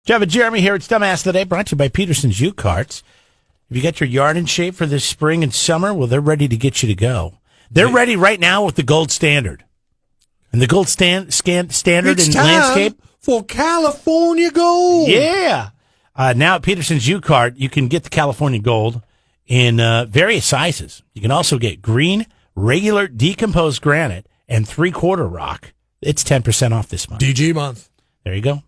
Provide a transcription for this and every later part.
Jeff and Jeremy here. It's Dumbass of the Day, brought to you by Peterson's U-Carts. Have you got your yard in shape for this spring and summer? Well, they're ready to get you to go. They're ready right now with the gold standard. And the gold standard in landscape. For California gold. Yeah. Now at Peterson's U-Cart, you can get the California gold in various sizes. You can also get green, regular, decomposed granite, and 3/4 rock. It's 10% off this month. DG month. There you go.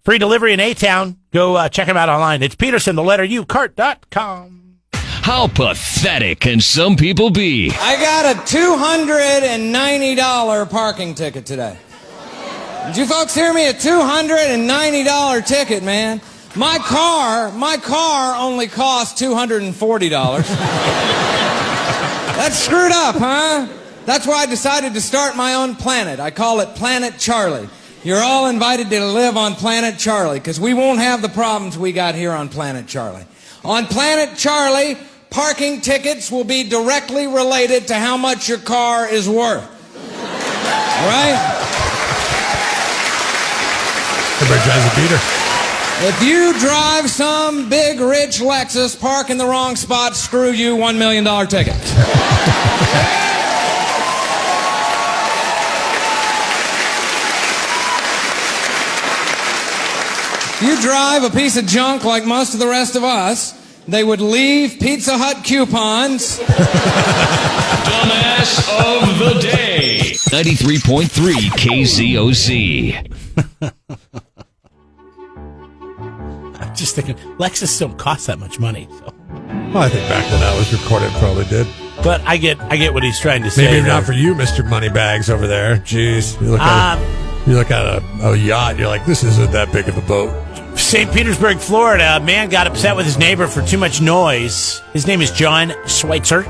Free delivery in A-Town. Go check them out online. It's Peterson, the letter U, cart.com. How pathetic can some people be? I got a $290 parking ticket today. Did you folks hear me? A $290 ticket, man. My car only cost $240. That's screwed up, huh? That's why I decided to start my own planet. I call it Planet Charlie. You're all invited to live on Planet Charlie, because we won't have the problems we got here on Planet Charlie. On Planet Charlie, parking tickets will be directly related to how much your car is worth. All right? Everybody drives a beater. If you drive some big, rich Lexus, park in the wrong spot, screw you, $1 million ticket. You drive a piece of junk like most of the rest of us, they would leave Pizza Hut coupons. Dumbass of the Day. 93.3 KZOZ. I'm just thinking, Lexus don't cost that much money. So. Well, I think back when that was recorded, it probably did. But I get what he's trying to say. Maybe not for you, Mr. Moneybags over there. Jeez. You look at a yacht, you're like, this isn't that big of a boat. St. Petersburg, Florida, a man got upset with his neighbor for too much noise. His name is John Schweitzer.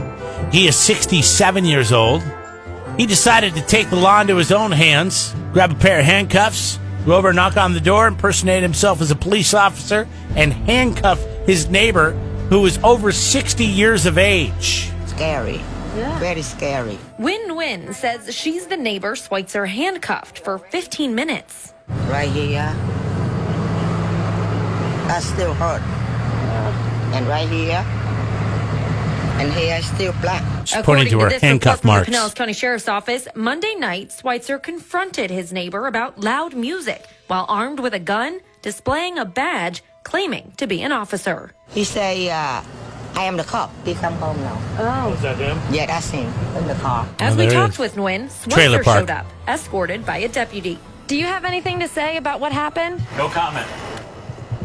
He is 67 years old. He decided to take the law into his own hands, grab a pair of handcuffs, go over and knock on the door, impersonate himself as a police officer, and handcuff his neighbor, who was over 60 years of age. Scary. Yeah. Very scary. Win-Win says she's the neighbor Schweitzer handcuffed for 15 minutes. Right here. That still hurt. And right here. And here is still black. She's pointing to her handcuff marks. The Pinellas County Sheriff's Office, Monday night, Schweitzer confronted his neighbor about loud music while armed with a gun, displaying a badge, claiming to be an officer. He say, I am the cop. He come home now. Oh. Is that him? Yeah, that's him in the car. As we talked with Nguyen, Trailer Schweitzer park. showed up, escorted by a deputy. Do you have anything to say about what happened? No comment.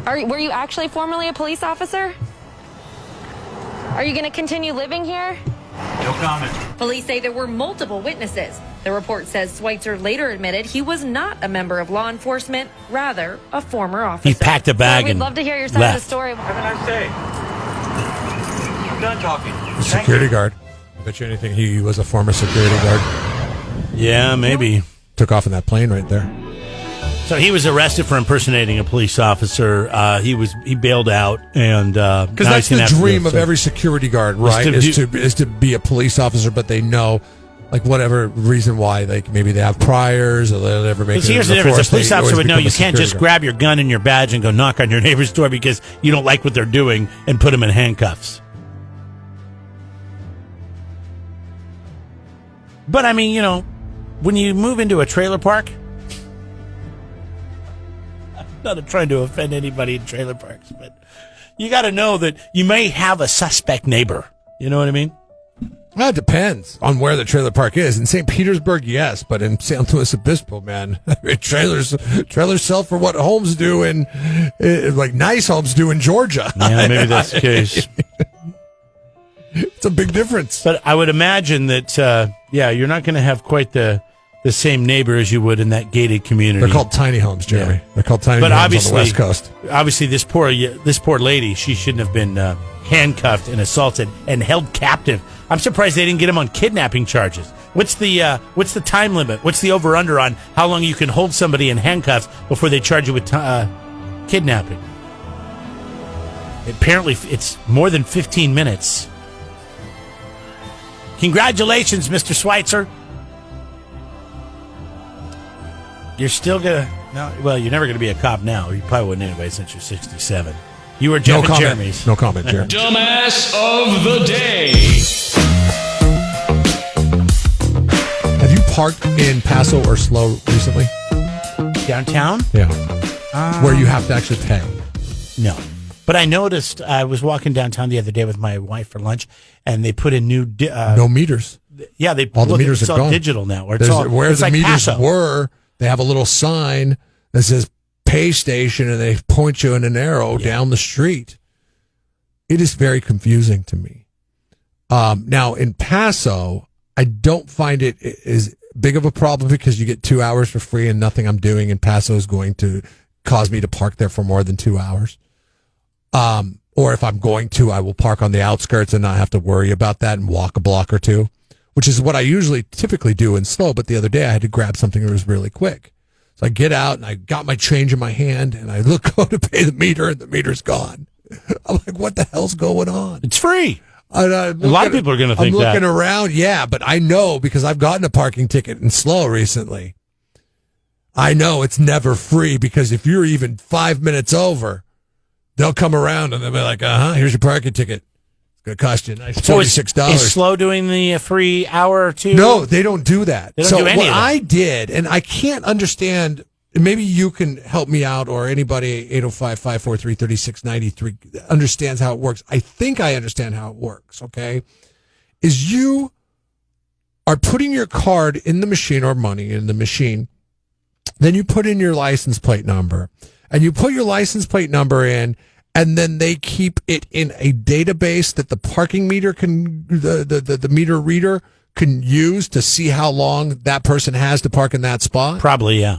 Were you actually formerly a police officer? Are you going to continue living here? No comment. Police say there were multiple witnesses. The report says Schweitzer later admitted he was not a member of law enforcement, rather a former officer. He packed a bag We'd and love to hear your side left. of the story. Have a nice day. I'm done talking. Security guard. I bet you anything he was a former security guard. Yeah, maybe. Took off in that plane right there. So he was arrested for impersonating a police officer. He bailed out, and because that's the dream of every security guard, right? Is to be a police officer, but they know, like, whatever reason why, like maybe they have priors or they'll never make it. Here's the difference: a police officer would know you can't just guard. grab your gun and your badge and go knock on your neighbor's door because you don't like what they're doing and put them in handcuffs. But I mean, when you move into a trailer park. Not trying to offend anybody in trailer parks, but you got to know that you may have a suspect neighbor. You know what I mean? Well, it depends on where the trailer park is. In St. Petersburg, yes, but in San Luis Obispo, man, trailers sell for what homes do like nice homes do in Georgia. Yeah, maybe that's the case. It's a big difference. But I would imagine that, you're not going to have quite the same neighbor as you would in that gated community. They're called tiny homes, Jeremy. Yeah. They're called tiny homes on the West Coast. Obviously, this poor lady, she shouldn't have been handcuffed and assaulted and held captive. I'm surprised they didn't get him on kidnapping charges. What's the time limit? What's the over-under on how long you can hold somebody in handcuffs before they charge you with kidnapping? Apparently, it's more than 15 minutes. Congratulations, Mr. Schweitzer. You're still going to No, well, you're never going to be a cop now. You probably wouldn't anyway since you're 67. You were Jeff and Jeremy's. No comment, Jeremy. Dumbass of the day. Have you parked in Paso or Slow recently? Downtown? Yeah. Where you have to actually pay. No. But I noticed, I was walking downtown the other day with my wife for lunch, and they put in new... no meters. Yeah, all the meters it's are all gone. digital now. Where the like meters Paso. were, they have a little sign that says pay station, and they point you in an arrow down the street. It is very confusing to me. Now, in Paso, I don't find it is big of a problem because you get 2 hours for free, and nothing I'm doing in Paso is going to cause me to park there for more than 2 hours. Or if I'm going to, I will park on the outskirts and not have to worry about that and walk a block or two, which is what I typically do in Slow. But the other day I had to grab something that was really quick. So I get out and I got my change in my hand and I go to pay the meter and the meter's gone. I'm like, what the hell's going on? It's free. A lot of people are going to think I'm that. looking around, yeah, but I know because I've gotten a parking ticket in Slow recently. I know it's never free because if you're even 5 minutes over, they'll come around and they'll be like, here's your parking ticket. It's going to cost you a nice $46. Is Slow doing the free hour or two? No, they don't do that. They don't do any what of that. I did, and I can't understand, maybe you can help me out or anybody, 805-543-3693 understands how it works. I think I understand how it works, okay? Is you are putting your card in the machine or money in the machine, then you put in your license plate number, and you put your license plate number in, and then they keep it in a database that the parking meter the meter reader can use to see how long that person has to park in that spot? Probably, yeah.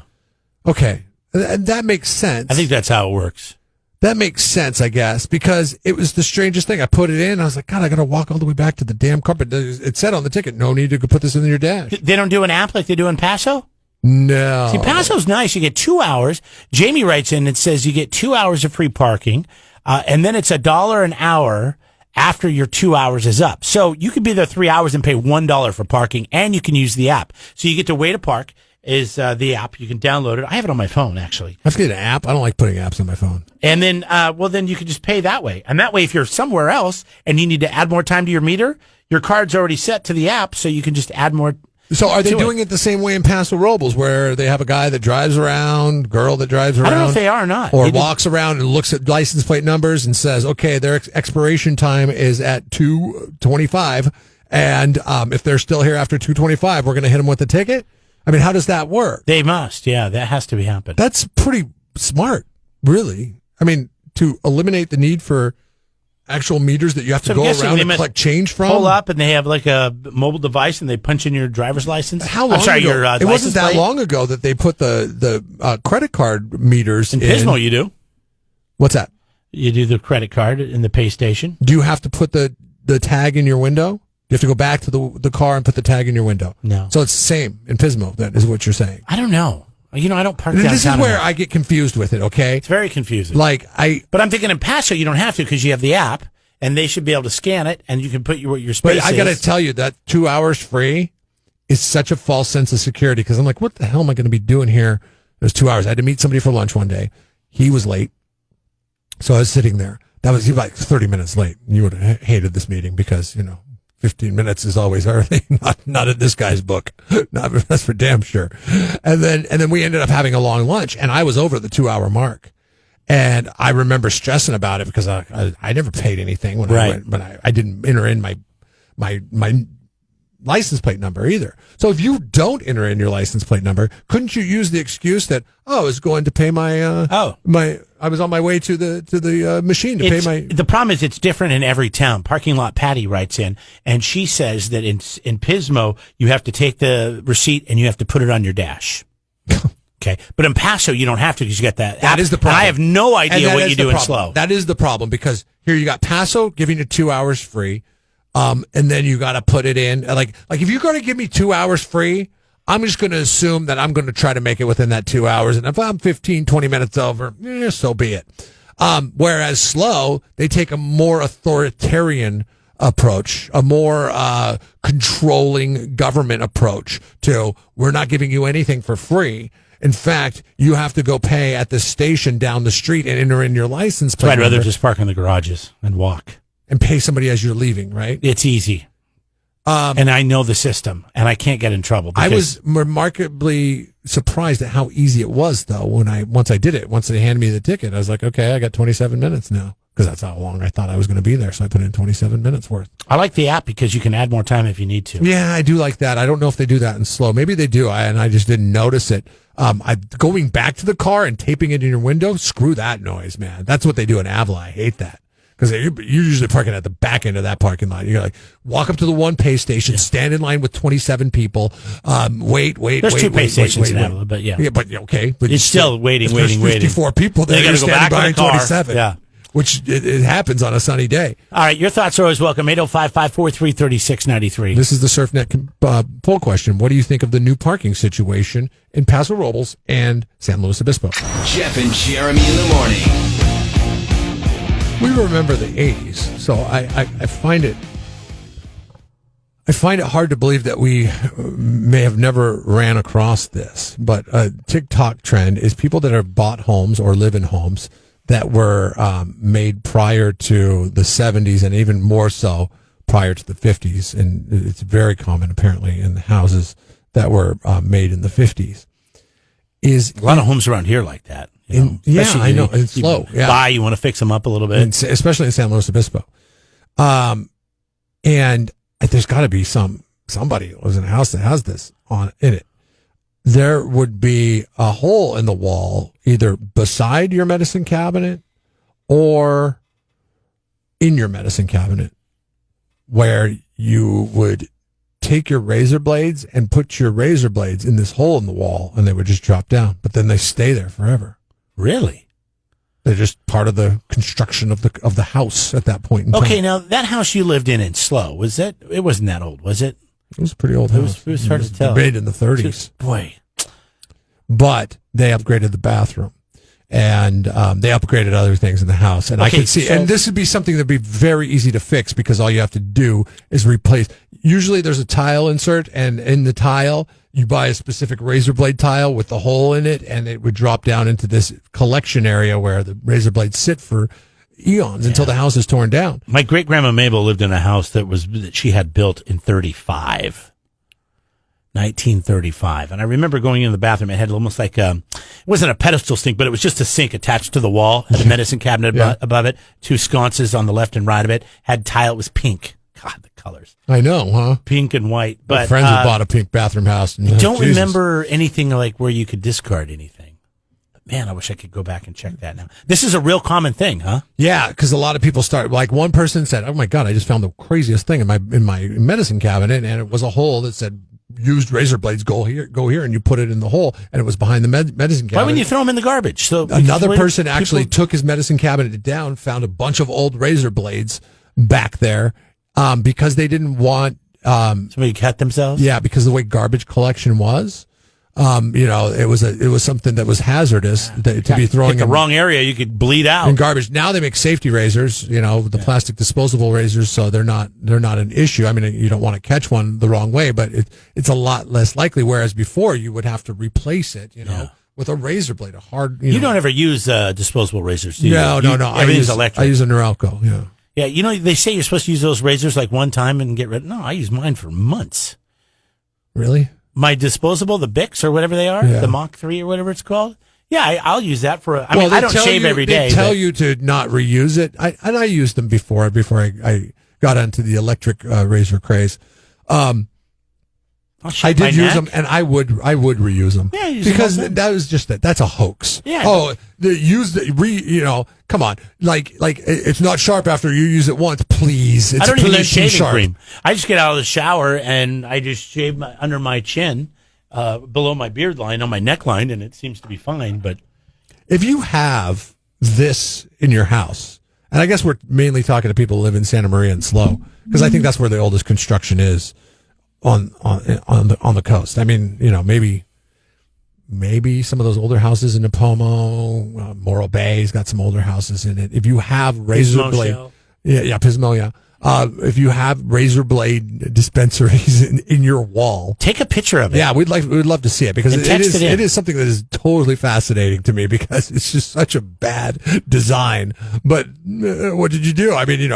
Okay. And that makes sense. I think that's how it works. That makes sense, I guess, because it was the strangest thing. I put it in. I was like, God, I got to walk all the way back to the damn car. But it said on the ticket, no need to put this in your dash. They don't do an app like they do in Paso? No. See, Paso's nice. You get 2 hours. Jamie writes in and says you get 2 hours of free parking, and then it's $1 an hour after your 2 hours is up. So you could be there 3 hours and pay $1 for parking, and you can use the app. So you get to Way to Park is the app. You can download it. I have it on my phone, actually. I have to get an app. I don't like putting apps on my phone. And then, then you can just pay that way. And that way, if you're somewhere else and you need to add more time to your meter, your card's already set to the app, so you can just add more. So are they doing it the same way in Paso Robles, where they have a guy that drives around, girl that drives around? I don't know if they are or not. Or walks around and looks at license plate numbers and says, okay, their expiration time is at 2:25, and if they're still here after 2:25, we're going to hit them with a ticket? I mean, how does that work? They must, yeah. That has to be happening. That's pretty smart, really. I mean, to eliminate the need for actual meters that you have to go around and collect change from. Pull up and they have like a mobile device and they punch in your driver's license. How long ago? Your it wasn't that long ago that they put the credit card meters in Pismo. You do. What's that? You do the credit card in the pay station. Do you have to put the tag in your window? You have to go back to the car and put the tag in your window. No. So it's the same in Pismo. That is what you're saying. I don't know. I don't park downtown. This is where I get confused with it. Okay, it's very confusing. But I'm thinking in Paso you don't have to because you have the app. And they should be able to scan it, and you can put what your space is. But I got to tell you, that 2 hours free is such a false sense of security, because I'm like, what the hell am I going to be doing here? It was 2 hours. I had to meet somebody for lunch one day. He was late. So I was sitting there. He was like 30 minutes late. You would have hated this meeting because, 15 minutes is always early. Not in this guy's book. That's for damn sure. And then we ended up having a long lunch, and I was over the 2 hour mark. And I remember stressing about it because I never paid anything when I went, but I didn't enter in my license plate number either. So if you don't enter in your license plate number, couldn't you use the excuse that, I was going to pay I was on my way to the machine to pay my. The problem is it's different in every town. Parking lot Patty writes in, and she says that in Pismo you have to take the receipt and you have to put it on your dash. Okay, but in Paso you don't have to because you got that. That is the problem. And I have no idea what you do in Slow. That is the problem, because here you got Paso giving you 2 hours free, and then you got to put it in like if you're going to give me 2 hours free, I'm just going to assume that I'm going to try to make it within that 2 hours, and if I'm 15, 20 minutes over, so be it. Whereas Slow, they take a more authoritarian approach, a more controlling government approach to, we're not giving you anything for free. In fact, you have to go pay at the station down the street and enter in your license plate. So I'd rather just park in the garages and walk. And pay somebody as you're leaving, right? It's easy. And I know the system, and I can't get in trouble. I was remarkably surprised at how easy it was, though, once I did it. Once they handed me the ticket, I was like, okay, I got 27 minutes now. Because that's how long I thought I was going to be there. So I put in 27 minutes worth. I like the app because you can add more time if you need to. Yeah, I do like that. I don't know if they do that in slow. Maybe they do, and I just didn't notice it. Going back to the car and taping it in your window, screw that noise, man. That's what they do in Avila. I hate that. Because you're usually parking at the back end of that parking lot. You're like, walk up to the one pay station, stand in line with 27 people, wait. There's two pay stations in Avila, but yeah. Yeah, but okay. But it's still waiting. There's 54 people there. They got to go back to the car. 27. Yeah. Which it happens on a sunny day. All right, your thoughts are always welcome. 805-543-3693. This is the SurfNet poll question. What do you think of the new parking situation in Paso Robles and San Luis Obispo? Jeff and Jeremy in the morning. We remember the 80s, so I find it hard to believe that we may have never ran across this. But a TikTok trend is people that have bought homes or live in homes that were made prior to the 70s and even more so prior to the 50s. And it's very common, apparently, in the houses that were made in the 50s. A lot of homes around here like that. I know. It's slow. Yeah. You want to fix them up a little bit. And especially in San Luis Obispo. And there's got to be somebody who lives in a house that has this in it. There would be a hole in the wall either beside your medicine cabinet or in your medicine cabinet where you would take your razor blades and put your razor blades in this hole in the wall and they would just drop down, but then they stay there forever. Really? They're just part of the construction of the house at that point in time. Okay, now that house you lived in Slow, it wasn't that old, was it? It was a pretty old house. It was hard to tell. Made in the 30s. Boy. But they upgraded the bathroom. And they upgraded other things in the house. And I could see, and this would be something that'd be very easy to fix because all you have to do is replace. Usually there's a tile insert, and in the tile, you buy a specific razor blade tile with the hole in it, and it would drop down into this collection area where the razor blades sit for eons until the house is torn down. My great grandma Mabel lived in a house that she had built in 1935. And I remember going in the bathroom. It had almost like it wasn't a pedestal sink, but it was just a sink attached to the wall. Had a medicine cabinet above it, two sconces on the left and right of it. Had tile. It was pink. God, the colors. I know, huh? Pink and white. But my friends have bought a pink bathroom house. I don't remember anything like where you could discard anything. But man, I wish I could go back and check that now. This is a real common thing, huh? Yeah, because a lot of people start. Like one person said, "Oh my God, I just found the craziest thing in my medicine cabinet, and it was a hole that said." Used razor blades go here, and you put it in the hole, and it was behind the medicine cabinet. Why wouldn't you throw them in the garbage? So another person actually took his medicine cabinet down, found a bunch of old razor blades back there, because they didn't want somebody cut themselves. Yeah, because the way garbage collection was, it was something that was hazardous to be throwing in the wrong area. You could bleed out in garbage. Now they make safety razors, the plastic disposable razors, so they're not an issue. I mean, you don't want to catch one the wrong way, but it's a lot less likely. Whereas before, you would have to replace it, with a razor blade, a hard. You don't ever use disposable razors, do you? No. Everything's electric. I use a Norelco. Yeah. Yeah, they say you're supposed to use those razors like one time and get rid. No, I use mine for months. Really? My disposable, the Bics or whatever they are, the Mach 3 or whatever it's called. Yeah, I'll use that for. I don't shave every day. They tell you to not reuse it. I used them before I got into the electric razor craze. I did use them, and I would reuse them. Yeah, because that was just that's a hoax. Yeah. Oh, come on, like it's not sharp after you use it once. Please, it's I don't even use shaving sharp. cream. I just get out of the shower and I just shave under my chin, below my beard line on my neckline, and it seems to be fine. But if you have this in your house, and I guess we're mainly talking to people who live in Santa Maria and Slow, because I think that's where the oldest construction is. On the coast. I mean, maybe some of those older houses in Napomo, Morro Bay's got some older houses in it. If you have razor blade, Pismo, if you have razor blade dispensaries in your wall. Take a picture of it. Yeah, we'd love to see it because And text it in. it is something that is totally fascinating to me because it's just such a bad design. But what did you do? I mean,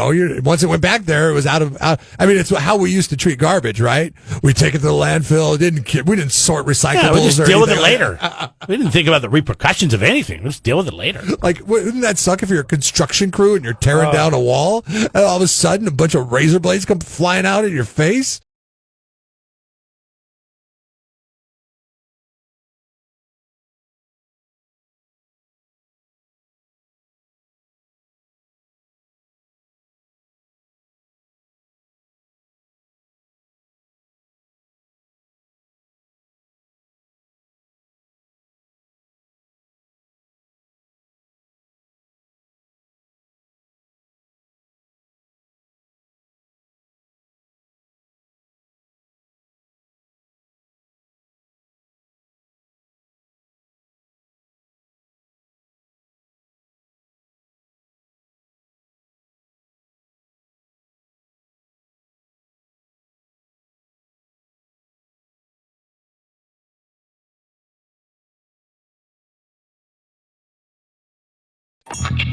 once it went back there, it was out. I mean, it's how we used to treat garbage, right? We take it to the landfill. We didn't sort recyclables. Yeah, we'll just or deal with it anything. later. We didn't think about the repercussions of anything. We'll just deal with it later. Like, wouldn't that suck if you're a construction crew and you're tearing down a wall and all of a sudden a bunch of razor blades come flying out in your face?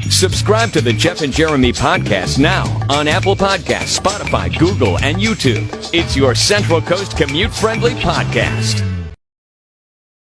Subscribe to the Jeff and Jeremy podcast now on Apple Podcasts, Spotify, Google, and YouTube. It's your Central Coast commute-friendly podcast.